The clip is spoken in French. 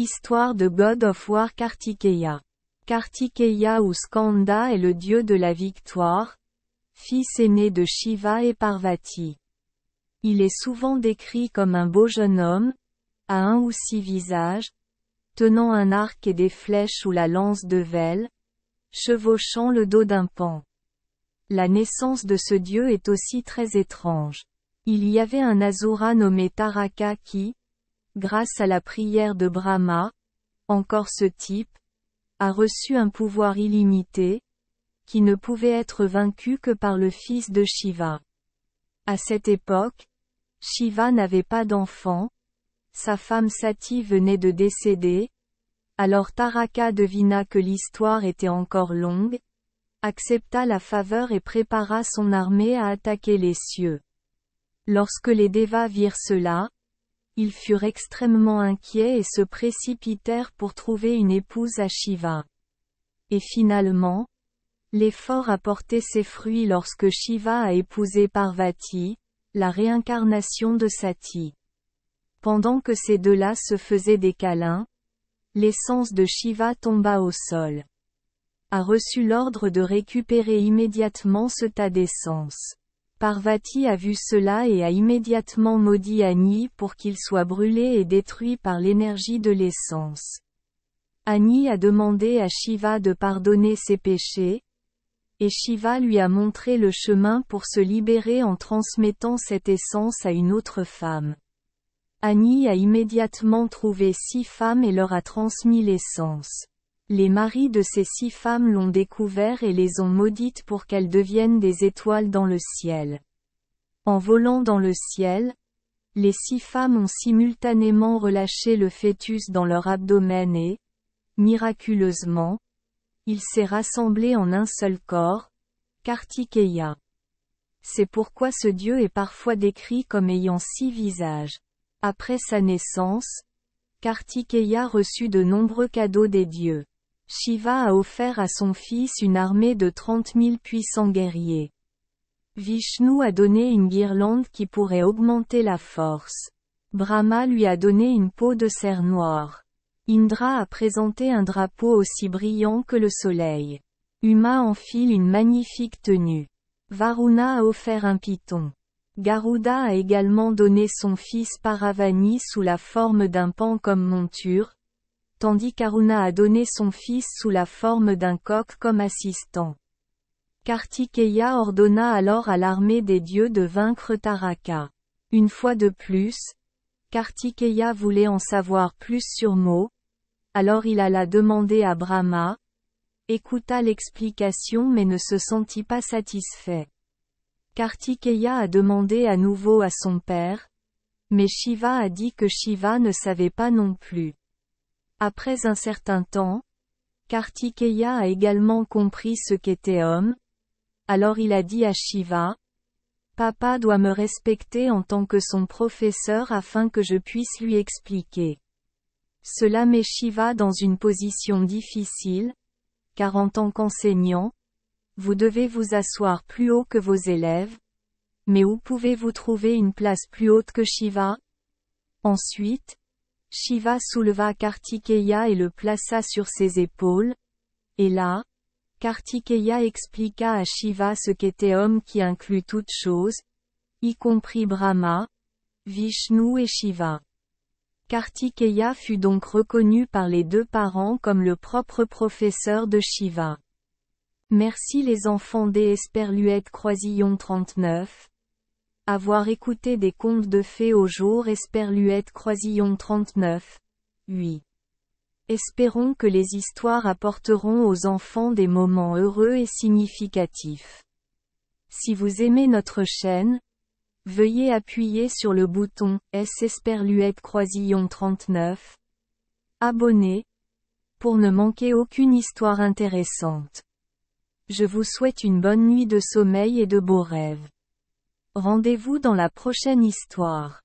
Histoire de God of War Kartikeya. Kartikeya ou Skanda est le dieu de la victoire, fils aîné de Shiva et Parvati. Il est souvent décrit comme un beau jeune homme, à 1 ou 6 visages, tenant un arc et des flèches ou la lance de Vel, chevauchant le dos d'un pan. La naissance de ce dieu est aussi très étrange. Il y avait un Asura nommé Taraka qui, grâce à la prière de Brahma, encore ce type, a reçu un pouvoir illimité, qui ne pouvait être vaincu que par le fils de Shiva. À cette époque, Shiva n'avait pas d'enfant, sa femme Sati venait de décéder, alors Taraka devina que l'histoire était encore longue, accepta la faveur et prépara son armée à attaquer les cieux. Lorsque les Devas virent cela, ils furent extrêmement inquiets et se précipitèrent pour trouver une épouse à Shiva. Et finalement, l'effort a porté ses fruits lorsque Shiva a épousé Parvati, la réincarnation de Sati. Pendant que ces deux-là se faisaient des câlins, l'essence de Shiva tomba au sol. A reçu l'ordre de récupérer immédiatement ce tas d'essence. Parvati a vu cela et a immédiatement maudit Agni pour qu'il soit brûlé et détruit par l'énergie de l'essence. Agni a demandé à Shiva de pardonner ses péchés, et Shiva lui a montré le chemin pour se libérer en transmettant cette essence à une autre femme. Agni a immédiatement trouvé 6 femmes et leur a transmis l'essence. Les maris de ces 6 femmes l'ont découvert et les ont maudites pour qu'elles deviennent des étoiles dans le ciel. En volant dans le ciel, les 6 femmes ont simultanément relâché le fœtus dans leur abdomen et, miraculeusement, il s'est rassemblé en un seul corps, Kartikeya. C'est pourquoi ce dieu est parfois décrit comme ayant 6 visages. Après sa naissance, Kartikeya reçut de nombreux cadeaux des dieux. Shiva a offert à son fils une armée de 30 000 puissants guerriers. Vishnu a donné une guirlande qui pourrait augmenter la force. Brahma lui a donné une peau de cerf noir. Indra a présenté un drapeau aussi brillant que le soleil. Uma enfile une magnifique tenue. Varuna a offert un python. Garuda a également donné son fils Paravani sous la forme d'un pan comme monture, tandis qu'Aruna a donné son fils sous la forme d'un coq comme assistant. Kartikeya ordonna alors à l'armée des dieux de vaincre Taraka. Une fois de plus, Kartikeya voulait en savoir plus sur Mo, alors il alla demander à Brahma, écouta l'explication mais ne se sentit pas satisfait. Kartikeya a demandé à nouveau à son père, mais Shiva a dit que Shiva ne savait pas non plus. Après un certain temps, Kartikeya a également compris ce qu'était homme, alors il a dit à Shiva, « Papa doit me respecter en tant que son professeur afin que je puisse lui expliquer. » Cela met Shiva dans une position difficile, car en tant qu'enseignant, vous devez vous asseoir plus haut que vos élèves, mais où pouvez-vous trouver une place plus haute que Shiva? Ensuite, Shiva souleva Kartikeya et le plaça sur ses épaules, et là, Kartikeya expliqua à Shiva ce qu'était homme qui inclut toutes choses, y compris Brahma, Vishnu et Shiva. Kartikeya fut donc reconnu par les 2 parents comme le propre professeur de Shiva. Merci les enfants des Esperluette Croisillon 39. Avoir écouté des contes de fées au jour Esperluette Croisillon 39. 8. Espérons que les histoires apporteront aux enfants des moments heureux et significatifs. Si vous aimez notre chaîne, veuillez appuyer sur le bouton S Esperluette Croisillon 39. Abonner, pour ne manquer aucune histoire intéressante. Je vous souhaite une bonne nuit de sommeil et de beaux rêves. Rendez-vous dans la prochaine histoire.